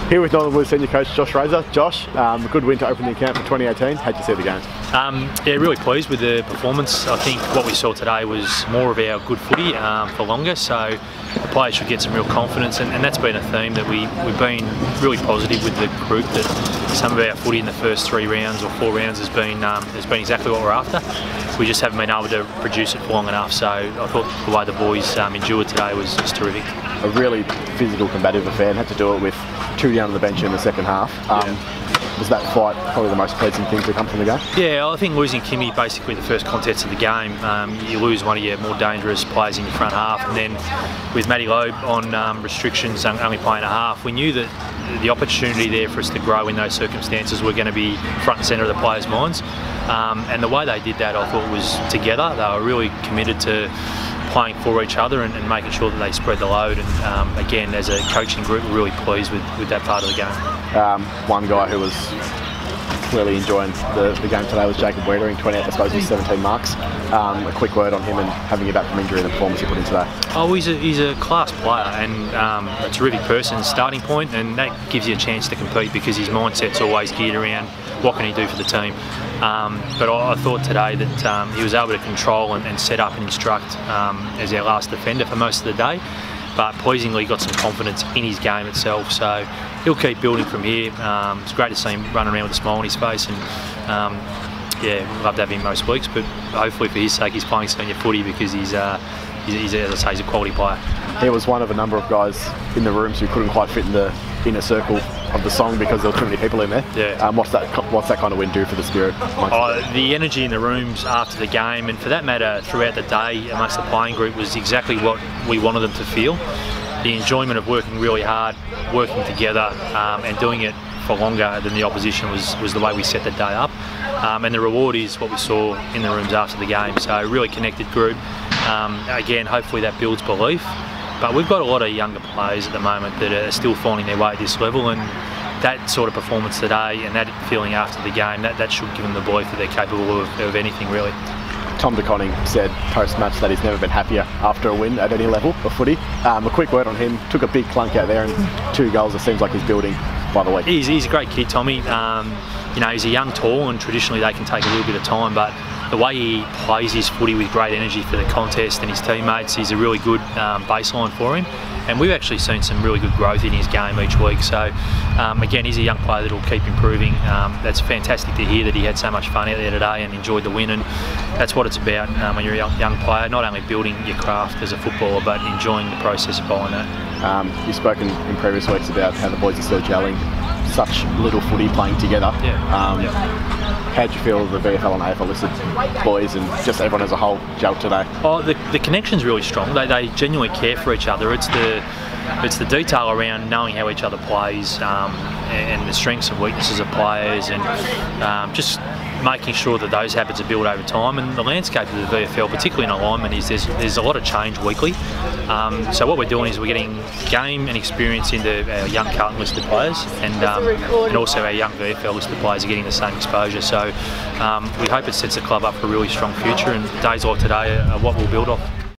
Here with Northern Blues senior coach Josh Fraser. Josh, a good win to open the account for 2018. How'd you see the game? Yeah, really pleased with the performance. I think what we saw today was more of our good footy for longer, so the players should get some real confidence, and that's been a theme that we've been really positive with the group, that some of our footy in the first 3 rounds or 4 rounds has been exactly what we're after. We just haven't been able to produce it for long enough, so I thought the way the boys endured today was terrific. A really physical, combative affair, and had to do it with 2 down on the bench in the second half. Was that fight probably the most pleasing thing to come from the game? Yeah, I think losing Kimmy basically the first contest of the game, you lose one of your more dangerous players in your front half, and then with Matty Loeb on restrictions, only playing a half, we knew that the opportunity there for us to grow in those circumstances were going to be front and centre of the players' minds. And the way they did that, I thought, was together. They were really committed to playing for each other and making sure that they spread the load, and again, as a coaching group, we're really pleased with that part of the game. One guy who was clearly enjoying the game today was Jacob Wiedering, 28 disposals, 17 marks. A quick word on him and having you back from injury and the performance he put in today. Oh, he's a class player and a terrific person, starting point, and that gives you a chance to compete because his mindset's always geared around what can he do for the team. But I thought today that he was able to control and set up and instruct as our last defender for most of the day, but pleasingly got some confidence in his game itself, so he'll keep building from here. It's great to see him running around with a smile on his face, and yeah, we'd love to have him most weeks, but hopefully for his sake he's playing senior footy because he's as I say, he's a quality player. He was one of a number of guys in the rooms who couldn't quite fit in the inner circle of the song because there were too many people in there. Yeah. What's that kind of win do for the spirit? The energy in the rooms after the game, and for that matter throughout the day amongst the playing group, was exactly what we wanted them to feel. The enjoyment of working really hard, working together, and doing it for longer than the opposition was the way we set the day up. And the reward is what we saw in the rooms after the game. So a really connected group. Again, hopefully that builds belief. But we've got a lot of younger players at the moment that are still finding their way at this level, and that sort of performance today and that feeling after the game, that should give them the belief that they're capable of anything really. Tom De Koning said post-match that he's never been happier after a win at any level of footy. A quick word on him, took a big clunk out there and 2 goals. It seems like he's building by the week. He's a great kid, Tommy. You know, he's a young tall, and traditionally they can take a little bit of time, but the way he plays his footy with great energy for the contest and his teammates, he's a really good baseline for him. And we've actually seen some really good growth in his game each week. So again, he's a young player that will keep improving. That's fantastic to hear that he had so much fun out there today and enjoyed the win, and that's what it's about when you're a young player, not only building your craft as a footballer but enjoying the process behind that. You've spoken in previous weeks about how the boys are still gelling, such little footy playing together. How do you feel the VFL and AFL listed boys and just everyone as a whole gelled today? Oh, the connection's really strong. They genuinely care for each other. It's the detail around knowing how each other plays and the strengths and weaknesses of players, and just making sure that those habits are built over time. And the landscape of the VFL, particularly in alignment, is there's a lot of change weekly. So what we're doing is we're getting game and experience into our young Carlton listed players, and also our young VFL listed players are getting the same exposure. So we hope it sets the club up for a really strong future, and days like today are what we'll build off.